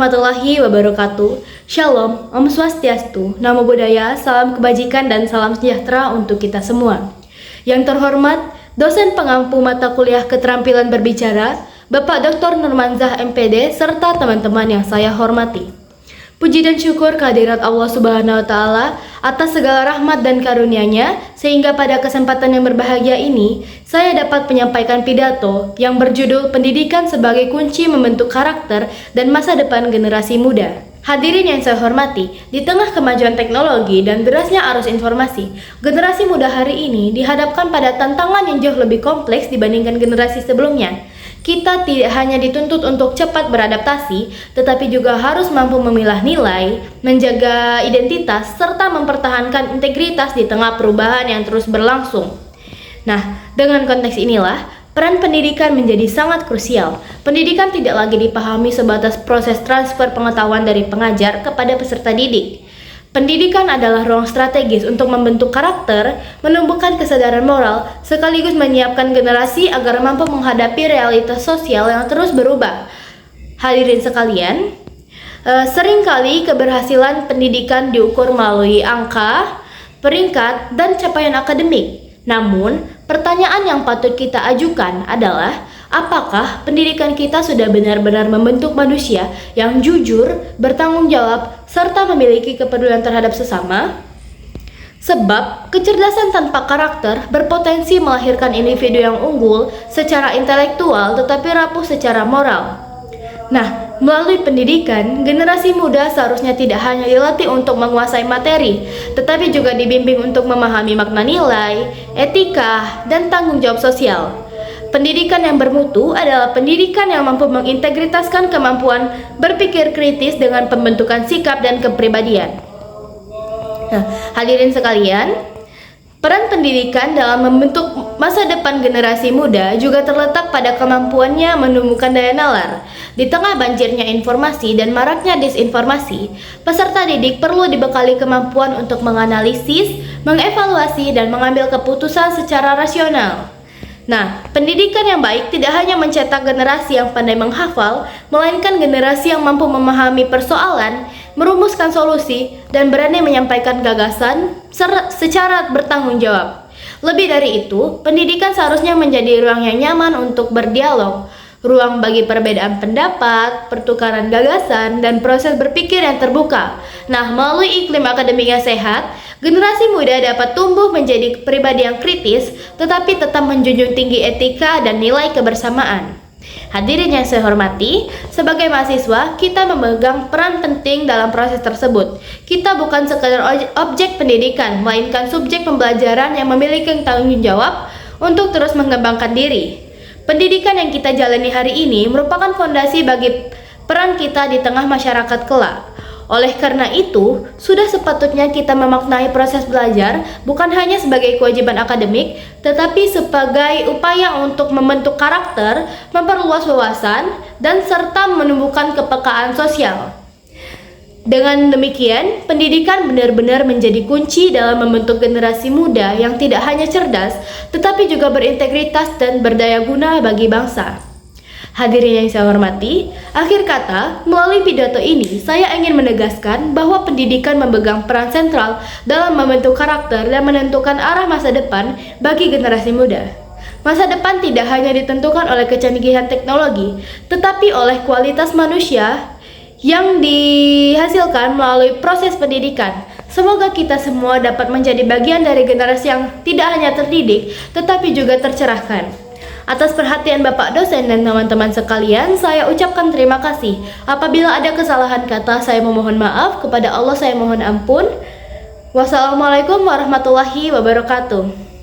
warahmatullahi wabarakatuh. Shalom, Om Swastiastu, Namo Buddhaya, salam kebajikan dan salam sejahtera untuk kita semua. Yang terhormat, dosen pengampu mata kuliah keterampilan berbicara, Bapak Dr. Nurmanzah MPD, serta teman-teman yang saya hormati. Puji dan syukur kehadirat Allah Subhanahu wa Ta'ala atas segala rahmat dan karunia-Nya, sehingga pada kesempatan yang berbahagia ini saya dapat menyampaikan pidato yang berjudul Pendidikan sebagai Kunci Membentuk Karakter dan Masa Depan Generasi Muda. Hadirin yang saya hormati, di tengah kemajuan teknologi dan derasnya arus informasi, generasi muda hari ini dihadapkan pada tantangan yang jauh lebih kompleks dibandingkan generasi sebelumnya. Kita tidak hanya dituntut untuk cepat beradaptasi, tetapi juga harus mampu memilah nilai, menjaga identitas, serta mempertahankan integritas di tengah perubahan yang terus berlangsung. Nah, dengan konteks inilah, peran pendidikan menjadi sangat krusial. Pendidikan tidak lagi dipahami sebatas proses transfer pengetahuan dari pengajar kepada peserta didik. Pendidikan adalah ruang strategis untuk membentuk karakter, menumbuhkan kesadaran moral, sekaligus menyiapkan generasi agar mampu menghadapi realitas sosial yang terus berubah. Hadirin sekalian, seringkali keberhasilan pendidikan diukur melalui angka, peringkat, dan capaian akademik. Namun, pertanyaan yang patut kita ajukan adalah, apakah pendidikan kita sudah benar-benar membentuk manusia yang jujur, bertanggung jawab, serta memiliki kepedulian terhadap sesama? Sebab, kecerdasan tanpa karakter berpotensi melahirkan individu yang unggul secara intelektual tetapi rapuh secara moral. Nah, melalui pendidikan, generasi muda seharusnya tidak hanya dilatih untuk menguasai materi, tetapi juga dibimbing untuk memahami makna nilai, etika, dan tanggung jawab sosial. Pendidikan yang bermutu adalah pendidikan yang mampu mengintegritaskan kemampuan berpikir kritis dengan pembentukan sikap dan kepribadian. Nah, hadirin sekalian, peran pendidikan dalam membentuk masa depan generasi muda juga terletak pada kemampuannya menumbuhkan daya nalar. Di tengah banjirnya informasi dan maraknya disinformasi, peserta didik perlu dibekali kemampuan untuk menganalisis, mengevaluasi, dan mengambil keputusan secara rasional. Nah, pendidikan yang baik tidak hanya mencetak generasi yang pandai menghafal, melainkan generasi yang mampu memahami persoalan, merumuskan solusi, dan berani menyampaikan gagasan secara bertanggung jawab. Lebih dari itu, pendidikan seharusnya menjadi ruang yang nyaman untuk berdialog, ruang bagi perbedaan pendapat, pertukaran gagasan, dan proses berpikir yang terbuka. Nah, melalui iklim akademik yang sehat, generasi muda dapat tumbuh menjadi pribadi yang kritis, tetapi tetap menjunjung tinggi etika dan nilai kebersamaan. Hadirin yang saya hormati, sebagai mahasiswa, kita memegang peran penting dalam proses tersebut. Kita bukan sekadar objek pendidikan, melainkan subjek pembelajaran yang memiliki tanggung jawab untuk terus mengembangkan diri. Pendidikan yang kita jalani hari ini merupakan fondasi bagi peran kita di tengah masyarakat kelak. Oleh karena itu, sudah sepatutnya kita memaknai proses belajar bukan hanya sebagai kewajiban akademik, tetapi sebagai upaya untuk membentuk karakter, memperluas wawasan, dan serta menumbuhkan kepekaan sosial. Dengan demikian, pendidikan benar-benar menjadi kunci dalam membentuk generasi muda yang tidak hanya cerdas, tetapi juga berintegritas dan berdaya guna bagi bangsa. Hadirin yang saya hormati, akhir kata, melalui pidato ini, saya ingin menegaskan bahwa pendidikan memegang peran sentral dalam membentuk karakter dan menentukan arah masa depan bagi generasi muda. Masa depan tidak hanya ditentukan oleh kecanggihan teknologi, tetapi oleh kualitas manusia yang dihasilkan melalui proses pendidikan. Semoga kita semua dapat menjadi bagian dari generasi yang tidak hanya terdidik, tetapi juga tercerahkan. Atas perhatian Bapak dosen dan teman-teman sekalian, saya ucapkan terima kasih. Apabila ada kesalahan kata, saya memohon maaf. Kepada Allah saya mohon ampun. Wassalamualaikum warahmatullahi wabarakatuh.